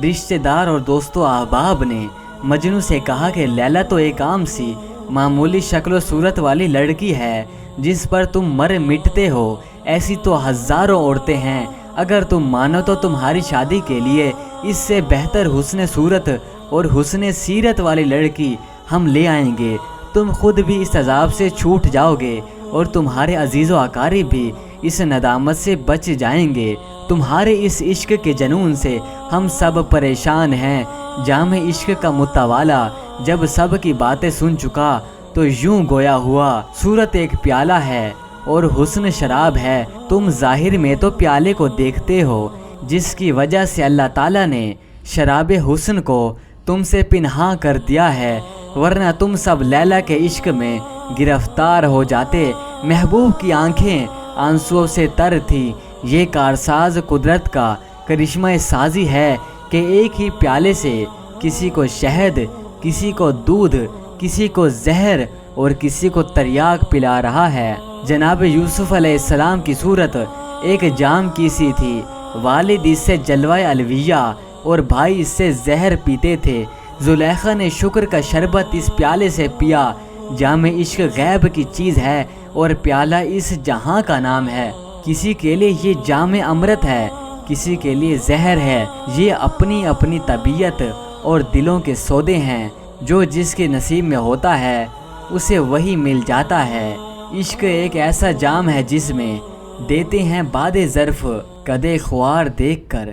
رشتے دار اور دوستوں احباب نے مجنوں سے کہا کہ لیلا تو ایک عام سی معمولی شکل و صورت والی لڑکی ہے جس پر تم مر مٹتے ہو، ایسی تو ہزاروں عورتیں ہیں، اگر تم مانو تو تمہاری شادی کے لیے اس سے بہتر حسن صورت اور حسن سیرت والی لڑکی ہم لے آئیں گے، تم خود بھی اس عذاب سے چھوٹ جاؤ گے اور تمہارے عزیز و اقارب بھی اس ندامت سے بچ جائیں گے، تمہارے اس عشق کے جنون سے ہم سب پریشان ہیں۔ جام عشق کا متوالا جب سب کی باتیں سن چکا تو یوں گویا ہوا، صورت ایک پیالہ ہے اور حسن شراب ہے، تم ظاہر میں تو پیالے کو دیکھتے ہو، جس کی وجہ سے اللہ تعالیٰ نے شراب حسن کو تم سے پنہاں کر دیا ہے، ورنہ تم سب لیلا کے عشق میں گرفتار ہو جاتے۔ محبوب کی آنکھیں آنسوؤں سے تر تھی، یہ کارساز قدرت کا کرشمہ سازی ہے کہ ایک ہی پیالے سے کسی کو شہد، کسی کو دودھ، کسی کو زہر اور کسی کو تریاک پلا رہا ہے۔ جناب یوسف علیہ السلام کی صورت ایک جام کی سی تھی، والد اس سے جلوہ الویہ اور بھائی اس سے زہر پیتے تھے۔ زلیخا نے شکر کا شربت اس پیالے سے پیا۔ جام عشق غیب کی چیز ہے اور پیالہ اس جہاں کا نام ہے، کسی کے لیے یہ جام امرت ہے، کسی کے لیے زہر ہے، یہ اپنی اپنی طبیعت اور دلوں کے سودے ہیں، جو جس کے نصیب میں ہوتا ہے اسے وہی مل جاتا ہے۔ عشق ایک ایسا جام ہے جس میں دیتے ہیں باد ظرف قدِ خوار دیکھ کر۔